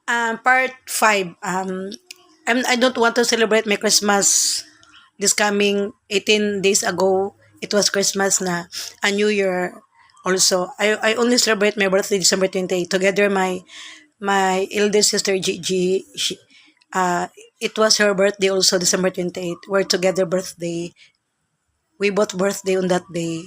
Part 5. I don't want to celebrate my Christmas this coming 18 days ago. It was Christmas na, a New Year also. I only celebrate my birthday December 28. Together my eldest sister Gigi, it was her birthday also December 28. We're together birthday. We both birthday on that day.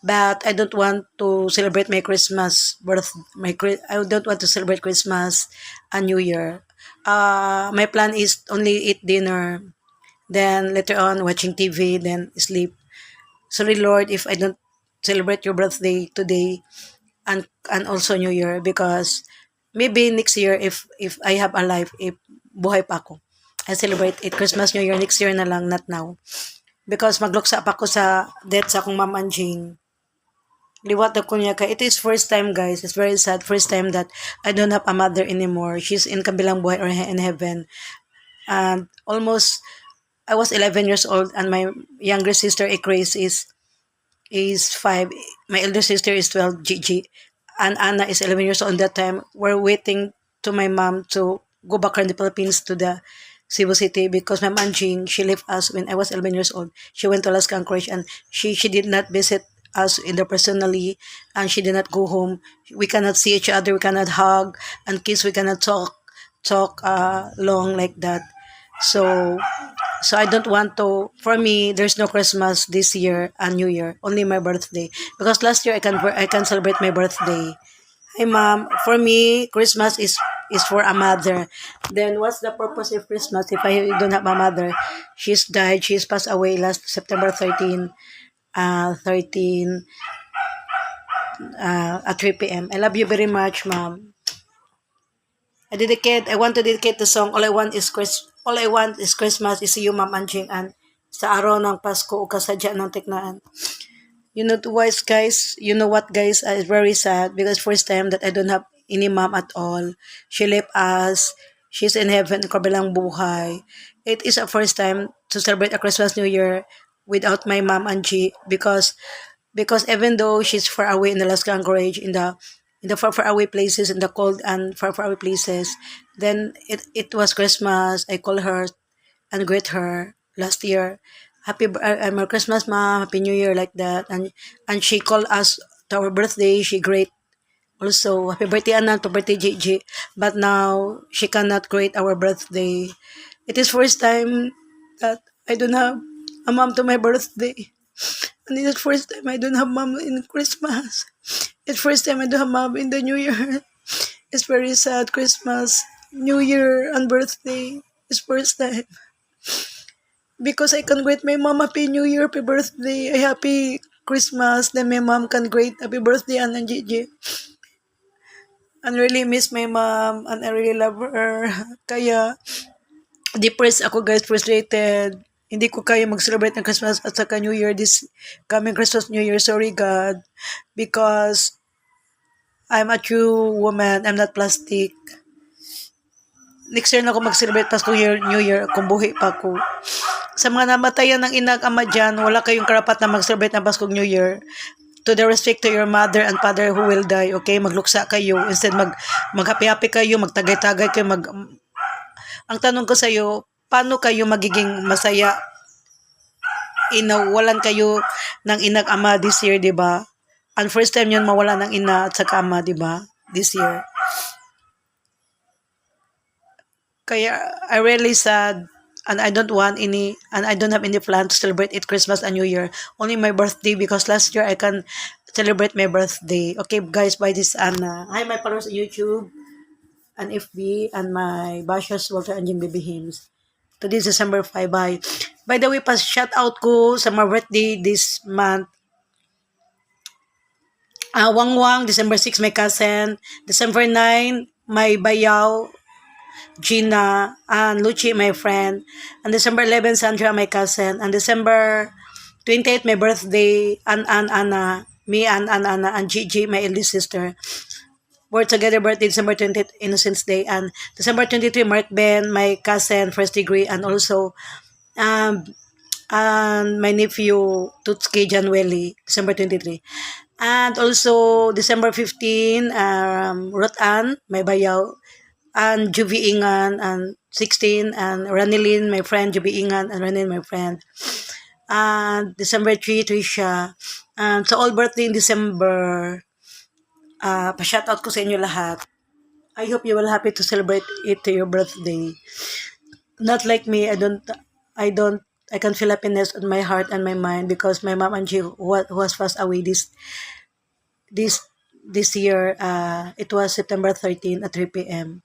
But I don't want to celebrate my Christmas I don't want to celebrate Christmas and New Year. My plan is only eat dinner, then later on watching TV, then sleep. Sorry Lord if I don't celebrate your birthday today and also New Year, because maybe next year if I have a life, if buhay pa ako, I celebrate it Christmas New Year next year na lang, not now. Because magluksa pa ko sa death sa akong ma'am Anjing. Liwat ako niya ka. It is first time, guys. It's very sad. First time that I don't have a mother anymore. She's in kabilang buhay or in heaven. And almost, I was 11 years old and my younger sister, Grace, is 5. My elder sister is 12, Gigi. And Anna is 11 years old that time. We're waiting to my mom to go back in the Philippines to the Cebu City, because my Anjing, she left us when I was 11 years old. She went to Alaska Anchorage and she did not visit us in the personally, and she did not go home. We cannot see each other, we cannot hug and kiss, we cannot talk long like that. So I don't want to. For me, there's no Christmas this year and New Year, only my birthday. Because last year I can celebrate my birthday. Hey mom, for me Christmas is for a mother. Then what's the purpose of Christmas if I don't have a mother? She's died. She's passed away last September 13. 13 at 3 p.m. I love you very much, mom. I want to dedicate the song All I want is Christmas is you, Ma'am Anjing, and sa araw ng Pasko o kasadya ng tiknaan. You know what, guys? You know what, guys? It's very sad because first time that I don't have any mom at all. She left us. She's in heaven, kabilang buhay. It is a first time to celebrate a Christmas New Year without my mom Angie, because even though she's far away in the Alaska Anchorage, in the far away places, in the cold and far away places, then it was Christmas. I call her and greet her last year. Merry Christmas, mom. Happy New Year, like that. And she called us to our birthday. She greet also happy birthday, Anna, to birthday Gigi. But now she cannot greet our birthday. It is first time that I don't have a mom to my birthday. And it is first time I don't have mom in Christmas. It's first time I don't have mom in the New Year. It's very sad. Christmas, New Year, and birthday is first time. Because I can greet my mom Happy New Year, Happy birthday, Happy Christmas. Then my mom can greet Happy birthday, Anna Gigi. And really miss my mom and I really love her. Kaya depressed ako, guys, frustrated. Hindi ko kaya mag-celebrate ng Christmas at saka New Year this coming Christmas New Year. Sorry God. Because I'm a true woman. I'm not plastic. Next year na ako mag-celebrate Pasko New Year kung buhay pa ako. Sa mga namatayan ng inag ama dyan, wala kayong karapat na mag-celebrate ng Pasko New Year. To the respect to your mother and father who will die, okay? Magluksa kayo. Instead, mag-happy-happy kayo, magtagay-tagay kayo. Ang tanong ko sa iyo, paano kayo magiging masaya? Inawalan kayo ng inag ama this year, di ba? And first time yun mawala ng ina at saka ama, di ba? This year. Kaya I really sad and I don't have any plan to celebrate it Christmas and New Year. Only my birthday, because last year I can celebrate my birthday. Okay, guys, by this Anna. Hi, my followers on YouTube and FB and my bashers Walter and Jim Baby Hymns. Today is December 5. Bye. By the way, shout out ko sa my birthday this month. Wang Wang, December 6, my cousin. December 9, my bayaw, Gina, and Luchi, my friend. And December 11, Sandra, my cousin. And December 28, my birthday, Anna, me and Anna, and Gigi, my eldest sister. We're together birthday, December 28, Innocence Day. And December 23, Mark Ben, my cousin, first degree. And also, and my nephew, Tutski Janweli, December 23. And also, December 15, Ruth Ann, my bayaw, and Juby Ingan, and 16, and Ranilyn, my friend, Juby Ingan, and Ranilyn, my friend. And December 3, Trisha. And sa all birthday in December, pa-shoutout ko sa inyo lahat. I hope you will happy to celebrate it to your birthday. Not like me, I can feel happiness in my heart and my mind because my mom and she who has passed away this this year. It was September 13 at 3 p.m.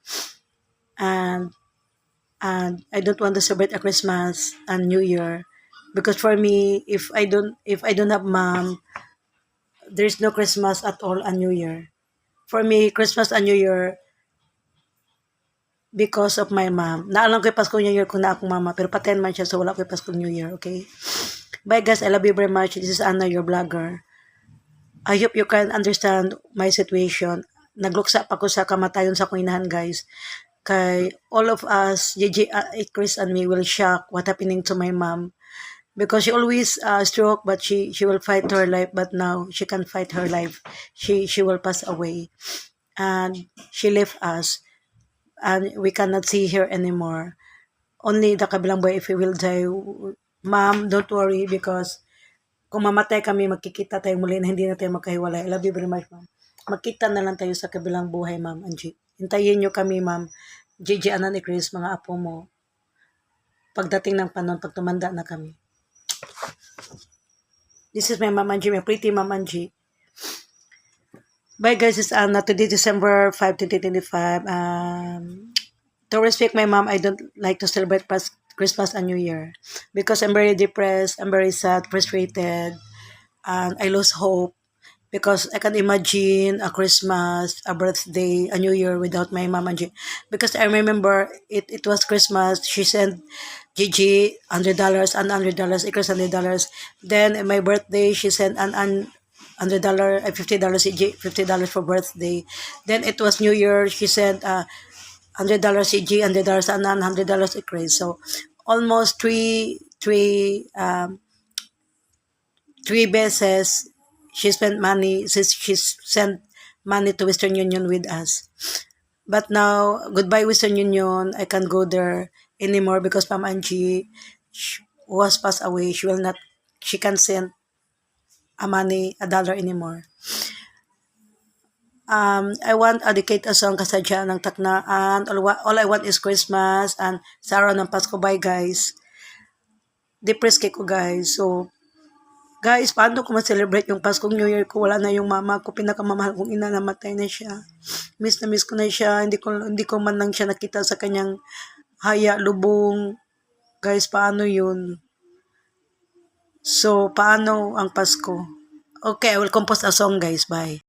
and I don't want to celebrate a Christmas and New Year because for me, if I don't have mom, there's no Christmas at all and New Year. For me, Christmas and New Year because of my mom. Naalam ko yung Pasko New Year kung na akong mama, pero paten man siya, so wala ko yung Pasko New Year, okay? Bye guys, I love you very much. This is Anna, your blogger. I hope you can understand my situation. Nagluksa pa ko sa kamatayon sa akong inahan, guys. Kay all of us, Gigi, Chris and me will shock what happening to my mom. Because she always stroke, but she will fight her life, but now she can't fight her life. She will pass away. And she left us. And we cannot see her anymore. Only the kabilang boy if we will die. Ma'am, don't worry because kung mamatay kami, magkikita tayo muli na hindi na tayo magkahiwalay. I love you very much, ma'am. Magkita na lang tayo sa kabilang buhay, ma'am, Angie. Hintayin nyo kami, ma'am. Gigi, Anan, ni Chris, mga apo mo. Pagdating ng panon, pag tumanda na kami. This is my ma'am Angie, my pretty ma'am Angie. Bye guys, it's Anna. Today, December 5, 2025. To respect my mom, I don't like to celebrate Christmas and New Year because I'm very depressed, I'm very sad, frustrated, and I lose hope because I can imagine a Christmas, a birthday, a New Year without my mom and Gigi. Because I remember it was Christmas, she sent Gigi $100 and $100, equals $100. Then my birthday, she sent an $100, $50, $50 for birthday. Then it was New Year, she sent $100 CG, $100 and $100 increase. So almost three beses she spent money since she sent money to Western Union with us. But now, goodbye Western Union. I can't go there anymore because Ma'am Angie was passed away. She can't send a dollar anymore. I want dedicate a song kasadya ng taknaan. All I want is Christmas and sa araw ng Pasko. Bye guys. Depressed ko guys. So, guys, paano ko ma-celebrate yung Paskong New Year ko? Wala na yung mama ko. Pinakamamahal kong ina, namatay na siya. Miss na miss ko na siya. Hindi ko man lang siya nakita sa kanyang haya, lubong. Guys, paano yun? So, paano ang Pasko? Okay, I will compose a song guys. Bye.